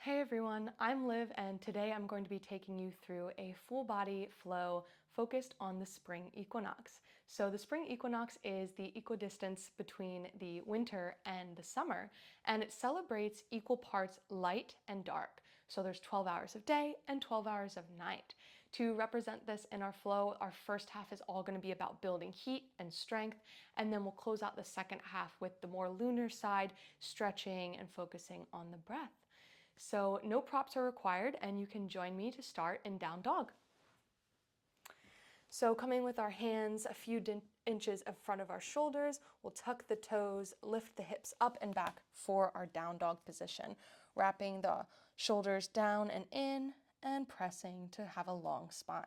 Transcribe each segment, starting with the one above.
Hey everyone, I'm Liv and today I'm going to be taking you through a full body flow focused on the spring equinox. So the spring equinox is the equidistance between the winter and the summer, and it celebrates equal parts light and dark. So there's 12 hours of day and 12 hours of night. To represent this in our flow, our first half is all going to be about building heat and strength, and then we'll close out the second half with the more lunar side, stretching and focusing on the breath. So no props are required and you can join me to start in down dog. So coming with our hands a few inches in front of our shoulders, we'll tuck the toes, lift the hips up and back for our down dog position, wrapping the shoulders down and in and pressing to have a long spine.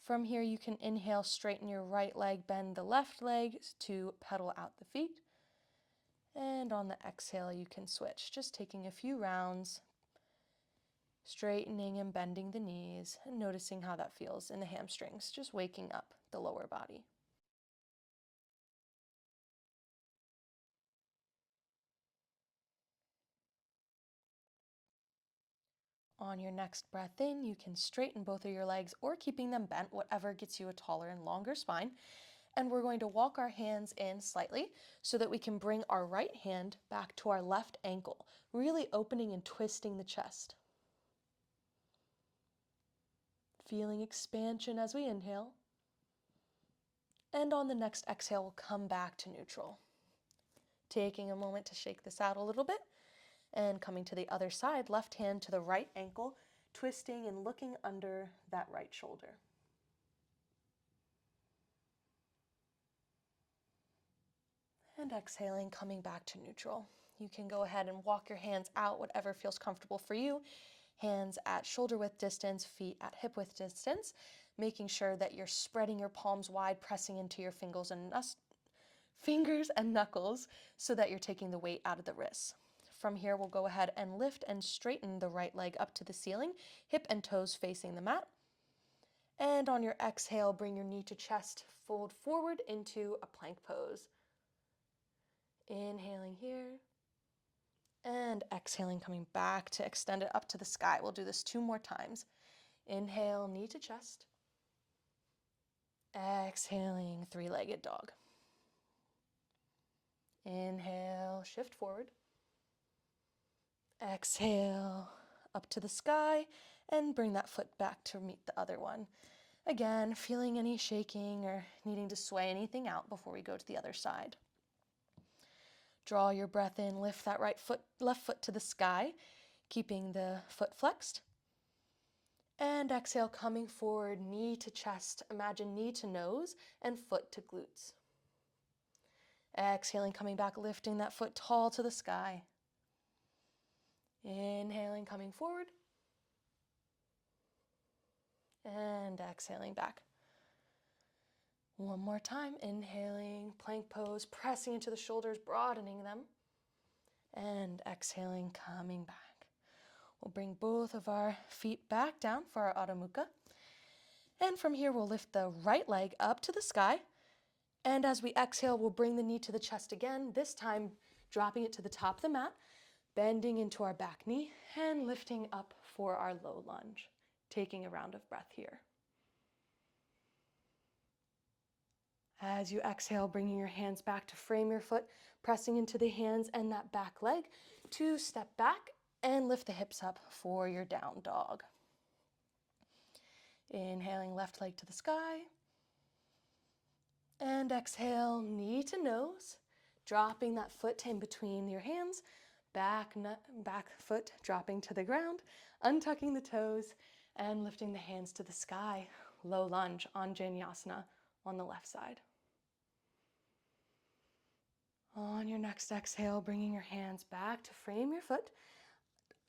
From here you can inhale, straighten your right leg, bend the left leg to pedal out the feet. And on the exhale, you can switch, just taking a few rounds, straightening and bending the knees, and noticing how that feels in the hamstrings, just waking up the lower body. On your next breath in, you can straighten both of your legs or keeping them bent, whatever gets you a taller and longer spine. And we're going to walk our hands in slightly so that we can bring our right hand back to our left ankle, really opening and twisting the chest. Feeling expansion as we inhale. And on the next exhale, we'll come back to neutral. Taking a moment to shake this out a little bit and coming to the other side, left hand to the right ankle, twisting and looking under that right shoulder. And exhaling, coming back to neutral. You can go ahead and walk your hands out, whatever feels comfortable for you. Hands at shoulder width distance, feet at hip width distance, making sure that you're spreading your palms wide, pressing into your fingers and knuckles so that you're taking the weight out of the wrists. From here, we'll go ahead and lift and straighten the right leg up to the ceiling, hip and toes facing the mat. And on your exhale, bring your knee to chest, fold forward into a plank pose. Inhaling here. And exhaling, coming back to extend it up to the sky. We'll do this 2 more times. Inhale, knee to chest. Exhaling, 3-legged dog. Inhale, shift forward. Exhale, up to the sky, and bring that foot back to meet the other one. Again, feeling any shaking or needing to sway anything out before we go to the other side. Draw your breath in, lift that left foot to the sky, keeping the foot flexed. And exhale, coming forward, knee to chest. Imagine knee to nose and foot to glutes. Exhaling, coming back, lifting that foot tall to the sky. Inhaling, coming forward. And exhaling back. One more time, inhaling, plank pose, pressing into the shoulders, broadening them. And exhaling, coming back. We'll bring both of our feet back down for our Adho Mukha. And from here, we'll lift the right leg up to the sky. And as we exhale, we'll bring the knee to the chest again, this time dropping it to the top of the mat, bending into our back knee, and lifting up for our low lunge, taking a round of breath here. As you exhale, bringing your hands back to frame your foot, pressing into the hands and that back leg to step back and lift the hips up for your down dog. Inhaling, left leg to the sky. And exhale, knee to nose, dropping that foot in between your hands, back foot dropping to the ground, untucking the toes, and lifting the hands to the sky. Low lunge, Anjaneyasana on the left side. On your next exhale, bringing your hands back to frame your foot,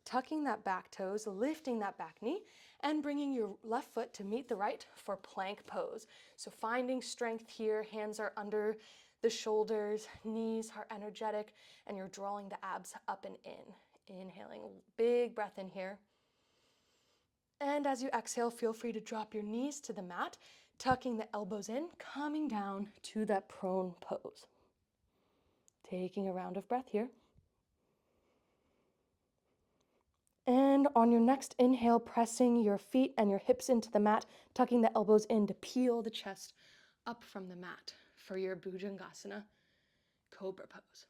tucking that back toes, lifting that back knee, and bringing your left foot to meet the right for plank pose. So finding strength here, hands are under the shoulders, knees are energetic, and you're drawing the abs up and in. Inhaling, big breath in here. And as you exhale, feel free to drop your knees to the mat, tucking the elbows in, coming down to that prone pose. Taking a round of breath here. And on your next inhale, pressing your feet and your hips into the mat, tucking the elbows in to peel the chest up from the mat for your Bhujangasana Cobra pose.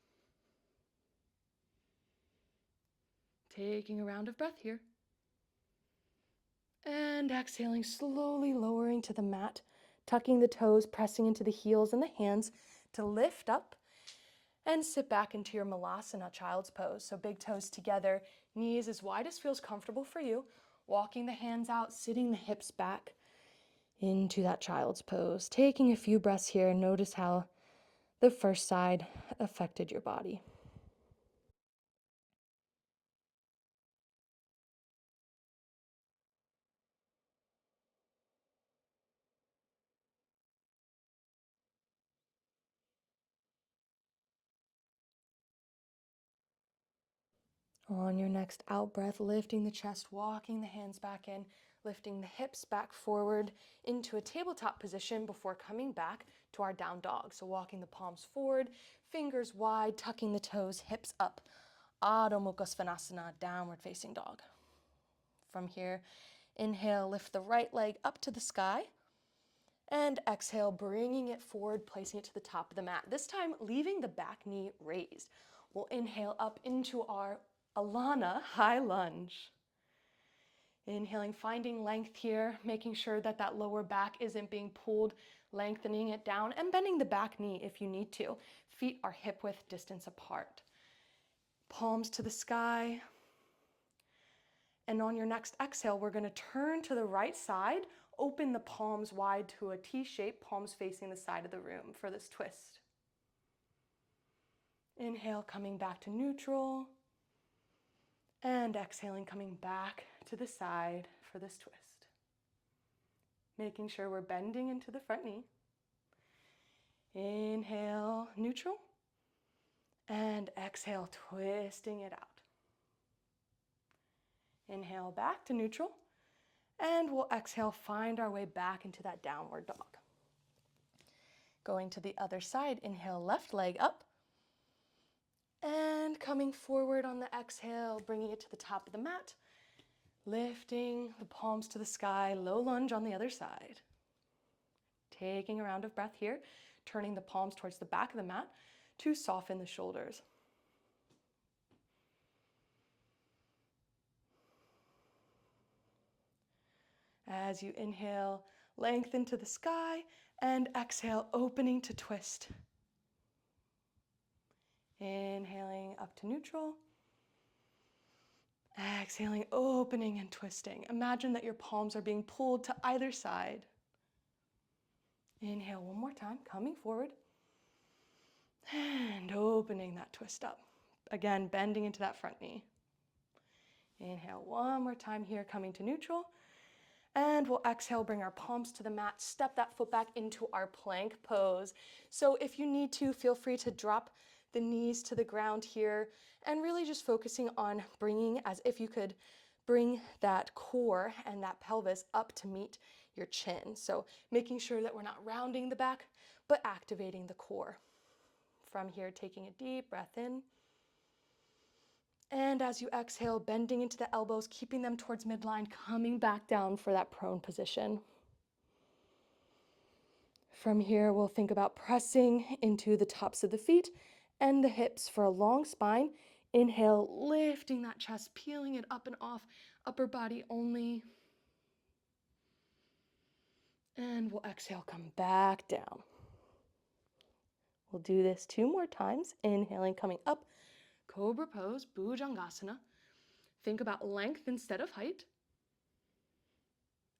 Taking a round of breath here. And exhaling, slowly lowering to the mat, tucking the toes, pressing into the heels and the hands to lift up and sit back into your Malasana, child's pose. So big toes together, knees as wide as feels comfortable for you, walking the hands out, sitting the hips back into that child's pose. Taking a few breaths here, notice how the first side affected your body. On your next out breath, lifting the chest, walking the hands back in, lifting the hips back forward into a tabletop position before coming back to our down dog. So walking the palms forward, fingers wide, tucking the toes, hips up. Adho Mukha Svanasana, downward facing dog. From here, inhale, lift the right leg up to the sky. And exhale, bringing it forward, placing it to the top of the mat. This time, leaving the back knee raised. We'll inhale up into our Alana high lunge. Inhaling, finding length here, making sure that that lower back isn't being pulled, lengthening it down, and bending the back knee if you need to. Feet are hip width distance apart. Palms to the sky. And on your next exhale, we're going to turn to the right side, open the palms wide to a T shape, palms facing the side of the room for this twist. Inhale, coming back to neutral. And exhaling, coming back to the side for this twist. Making sure we're bending into the front knee. Inhale, neutral. And exhale, twisting it out. Inhale, back to neutral. And we'll exhale, find our way back into that downward dog. Going to the other side, inhale, left leg up. And coming forward on the exhale, bringing it to the top of the mat. Lifting the palms to the sky, low lunge on the other side. Taking a round of breath here, turning the palms towards the back of the mat to soften the shoulders. As you inhale, lengthen to the sky, and exhale, opening to twist. Inhaling up to neutral. Exhaling, opening and twisting. Imagine that your palms are being pulled to either side. Inhale one more time, coming forward. And opening that twist up. Again, bending into that front knee. Inhale one more time here, coming to neutral. And we'll exhale, bring our palms to the mat, step that foot back into our plank pose. So if you need to, feel free to drop the knees to the ground here and really just focusing on bringing, as if you could bring that core and that pelvis up to meet your chin. So making sure that we're not rounding the back, but activating the core. From here, taking a deep breath in. And as you exhale, bending into the elbows, keeping them towards midline, coming back down for that prone position. From here, we'll think about pressing into the tops of the feet and the hips for a long spine. Inhale, lifting that chest, peeling it up and off, upper body only. And we'll exhale, come back down. We'll do this 2 more times. Inhaling, coming up. Cobra pose, Bhujangasana. Think about length instead of height.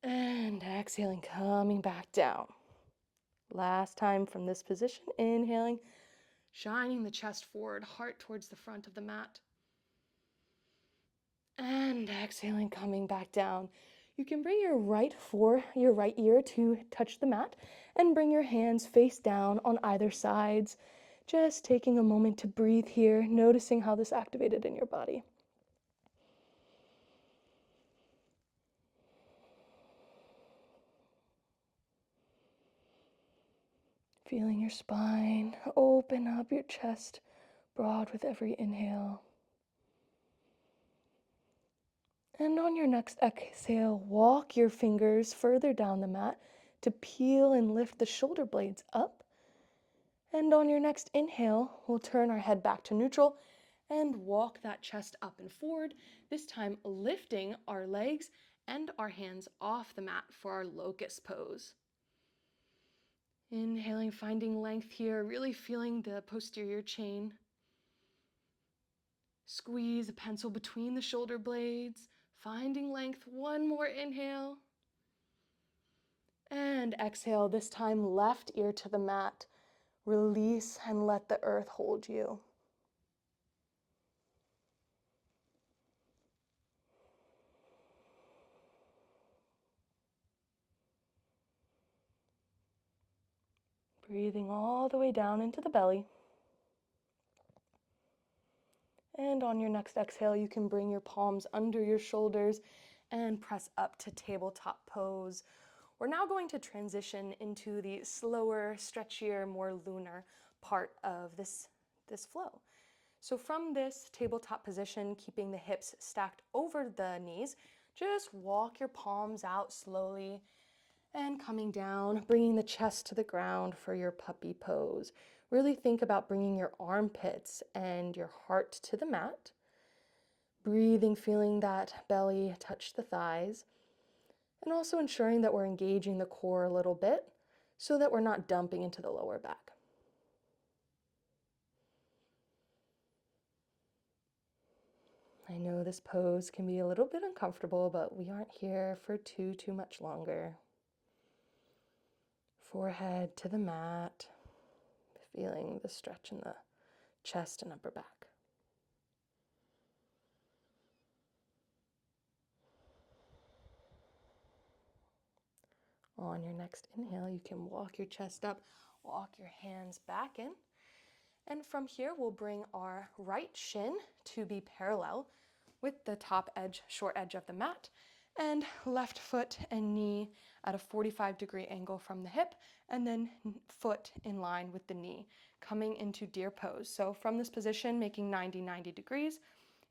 And exhaling, coming back down. Last time from this position, inhaling, shining the chest forward, heart towards the front of the mat. And exhaling, coming back down. You can bring your right ear to touch the mat and bring your hands face down on either sides. Just taking a moment to breathe here, noticing how this activated in your body. Feeling your spine open up, your chest broad with every inhale. And on your next exhale, walk your fingers further down the mat to peel and lift the shoulder blades up. And on your next inhale, we'll turn our head back to neutral and walk that chest up and forward, this time lifting our legs and our hands off the mat for our locust pose. Inhaling, finding length here, really feeling the posterior chain. Squeeze a pencil between the shoulder blades, finding length. One more inhale. And exhale, this time left ear to the mat. Release and let the earth hold you. Breathing all the way down into the belly. And on your next exhale, you can bring your palms under your shoulders and press up to tabletop pose. We're now going to transition into the slower, stretchier, more lunar part of this flow. So from this tabletop position, keeping the hips stacked over the knees, just walk your palms out slowly and coming down, bringing the chest to the ground for your puppy pose. Really think about bringing your armpits and your heart to the mat. Breathing, feeling that belly touch the thighs. And also ensuring that we're engaging the core a little bit so that we're not dumping into the lower back. I know this pose can be a little bit uncomfortable, but we aren't here for too much longer. Forehead to the mat, feeling the stretch in the chest and upper back. On your next inhale, you can walk your chest up, walk your hands back in. And from here, we'll bring our right shin to be parallel with the top edge, short edge of the mat, and left foot and knee at a 45-degree angle from the hip, and then foot in line with the knee, coming into deer pose. So from this position, making 90 degrees,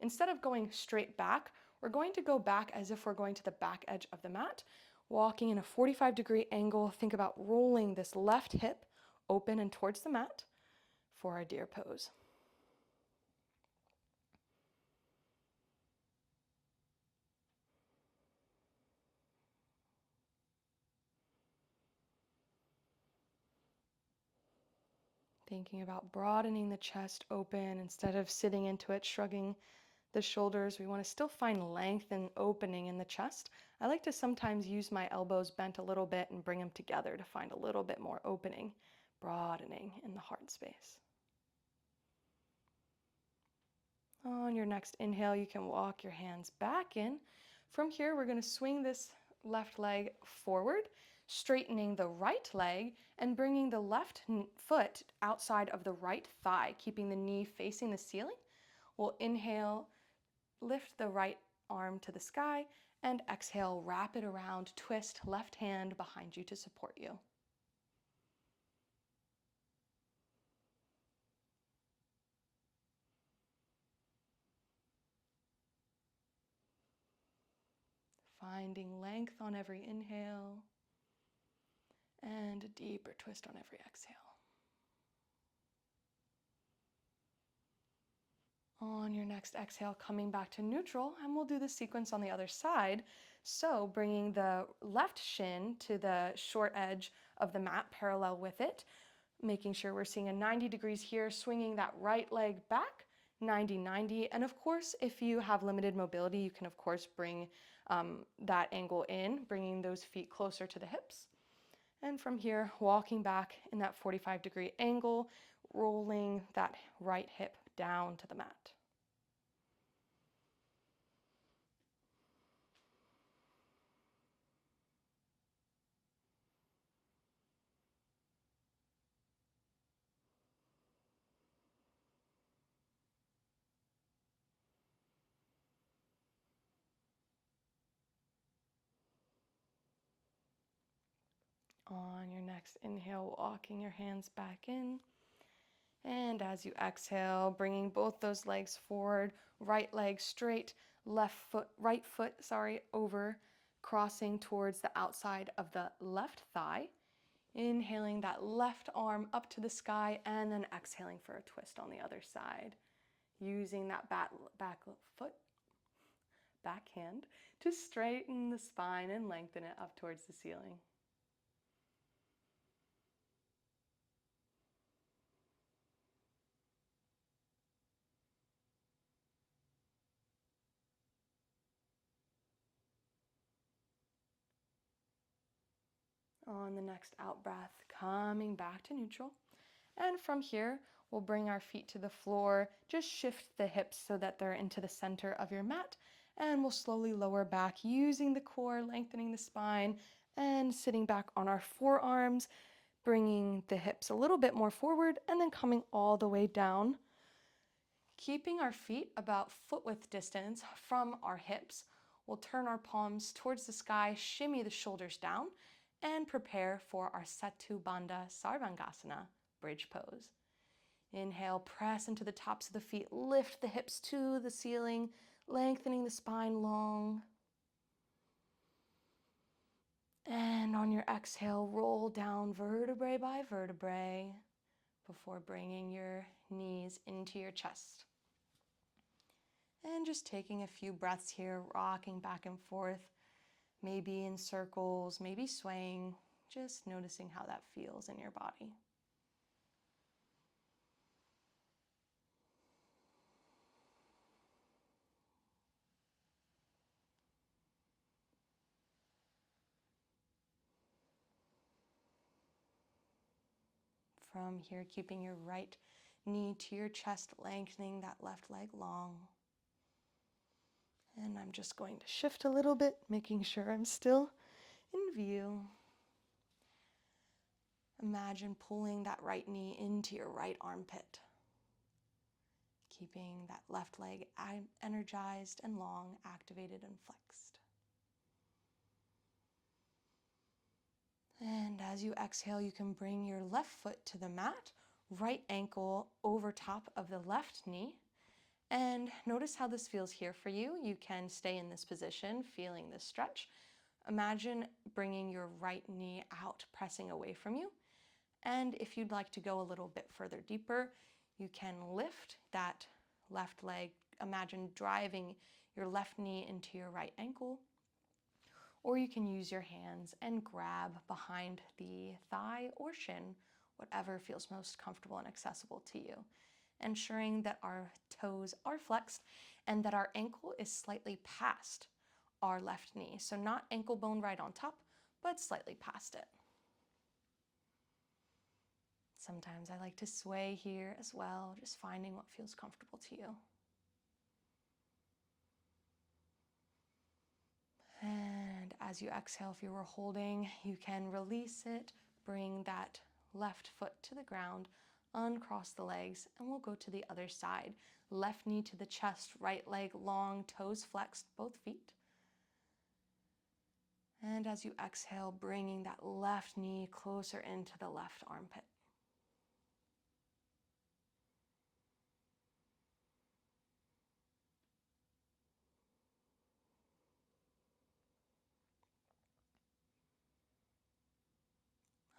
instead of going straight back, we're going to go back as if we're going to the back edge of the mat, walking in a 45-degree angle. Think about rolling this left hip open and towards the mat for our deer pose. Thinking about broadening the chest open instead of sitting into it, shrugging the shoulders. We want to still find length and opening in the chest. I like to sometimes use my elbows bent a little bit and bring them together to find a little bit more opening, broadening in the heart space. On your next inhale, you can walk your hands back in. From here, we're going to swing this left leg forward, straightening the right leg and bringing the left foot outside of the right thigh, keeping the knee facing the ceiling. We'll inhale, lift the right arm to the sky, and exhale, wrap it around, twist left hand behind you to support you. Finding length on every inhale and a deeper twist on every exhale. On your next exhale, coming back to neutral, and we'll do the sequence on the other side. So bringing the left shin to the short edge of the mat, parallel with it, making sure we're seeing a 90 degrees here, swinging that right leg back, 90. And of course, if you have limited mobility, you can of course bring that angle in, bringing those feet closer to the hips. And from here, walking back in that 45-degree angle, rolling that right hip down to the mat. On your next inhale, walking your hands back in. And as you exhale, bringing both those legs forward, right leg straight, right foot, over, crossing towards the outside of the left thigh. Inhaling that left arm up to the sky and then exhaling for a twist on the other side. Using that backhand to straighten the spine and lengthen it up towards the ceiling. On the next out breath, coming back to neutral. And from here, we'll bring our feet to the floor. Just shift the hips so that they're into the center of your mat. And we'll slowly lower back using the core, lengthening the spine, and sitting back on our forearms, bringing the hips a little bit more forward and then coming all the way down. Keeping our feet about foot width distance from our hips, we'll turn our palms towards the sky, shimmy the shoulders down, and prepare for our Setu Bandha Sarvangasana bridge pose. Inhale, press into the tops of the feet, lift the hips to the ceiling, lengthening the spine long. And on your exhale, roll down vertebrae by vertebrae before bringing your knees into your chest. And just taking a few breaths here, rocking back and forth, maybe in circles, maybe swaying, just noticing how that feels in your body. From here, keeping your right knee to your chest, lengthening that left leg long. And I'm just going to shift a little bit, making sure I'm still in view. Imagine pulling that right knee into your right armpit. Keeping that left leg energized and long, activated and flexed. And as you exhale, you can bring your left foot to the mat, right ankle over top of the left knee. And notice how this feels here for you. You can stay in this position, feeling this stretch. Imagine bringing your right knee out, pressing away from you. And if you'd like to go a little bit further deeper, you can lift that left leg. Imagine driving your left knee into your right ankle. Or you can use your hands and grab behind the thigh or shin, whatever feels most comfortable and accessible to you. Ensuring that our toes are flexed and that our ankle is slightly past our left knee. So not ankle bone right on top, but slightly past it. Sometimes I like to sway here as well, just finding what feels comfortable to you. And as you exhale, if you were holding, you can release it, bring that left foot to the ground, uncross the legs, and we'll go to the other side. Left knee to the chest, right leg long, toes flexed, both feet. And as you exhale, bringing that left knee closer into the left armpit.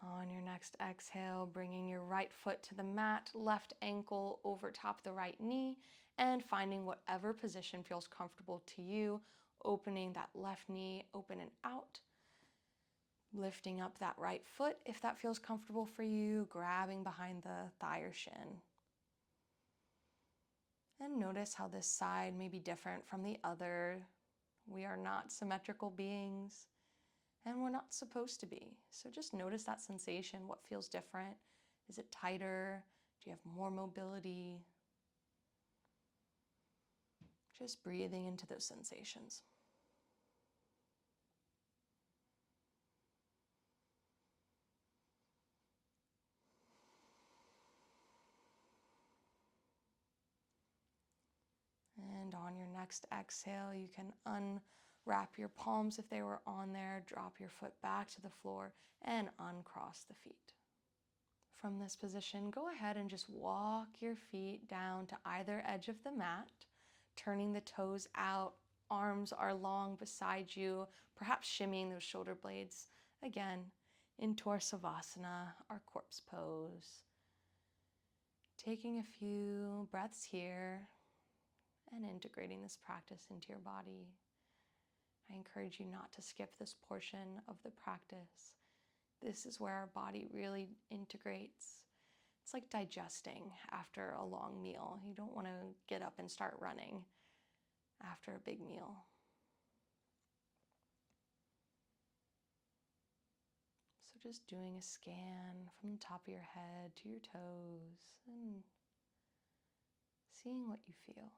On your next exhale, bringing your right foot to the mat, left ankle over top the right knee, and finding whatever position feels comfortable to you, opening that left knee open and out, lifting up that right foot if that feels comfortable for you, grabbing behind the thigh or shin. And notice how this side may be different from the other. We are not symmetrical beings. And we're not supposed to be. So just notice that sensation. What feels different? Is it tighter? Do you have more mobility? Just breathing into those sensations. And on your next exhale, you can unwrap your palms if they were on there, drop your foot back to the floor, and uncross the feet. From this position, go ahead and just walk your feet down to either edge of the mat, turning the toes out, arms are long beside you, perhaps shimmying those shoulder blades, again, into our Savasana, our corpse pose. Taking a few breaths here and integrating this practice into your body. I encourage you not to skip this portion of the practice. This is where our body really integrates. It's like digesting after a long meal. You don't want to get up and start running after a big meal. So just doing a scan from the top of your head to your toes and seeing what you feel.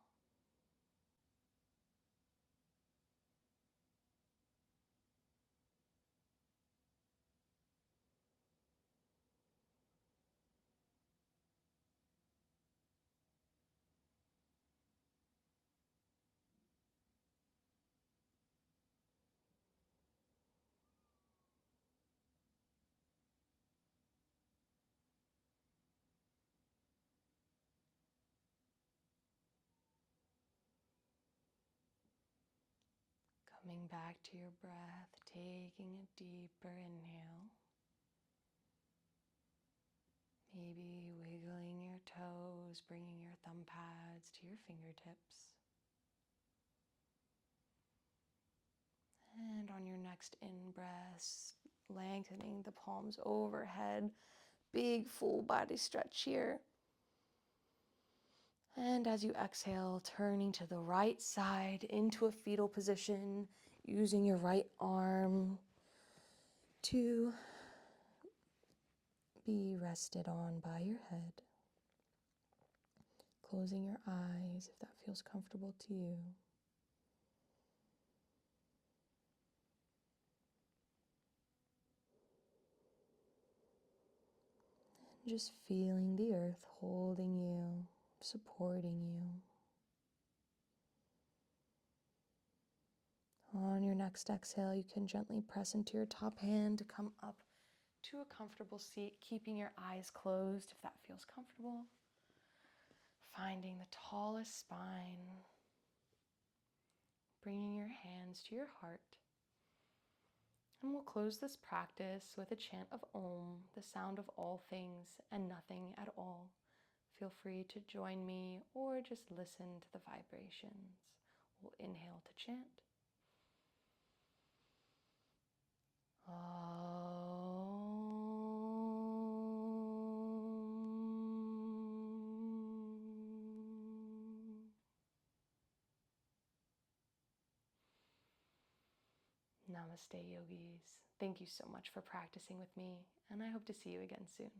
Coming back to your breath, taking a deeper inhale. Maybe wiggling your toes, bringing your thumb pads to your fingertips. And on your next in-breath, lengthening the palms overhead. Big full body stretch here. And as you exhale, turning to the right side into a fetal position, using your right arm to be rested on by your head. Closing your eyes if that feels comfortable to you. And just feeling the earth holding you, supporting you. On your next exhale, you can gently press into your top hand to come up to a comfortable seat, keeping your eyes closed if that feels comfortable. Finding the tallest spine, bringing your hands to your heart. And we'll close this practice with a chant of Om, the sound of all things and nothing at all. Feel free to join me or just listen to the vibrations. We'll inhale to chant. Namaste, yogis. Thank you so much for practicing with me, and I hope to see you again soon.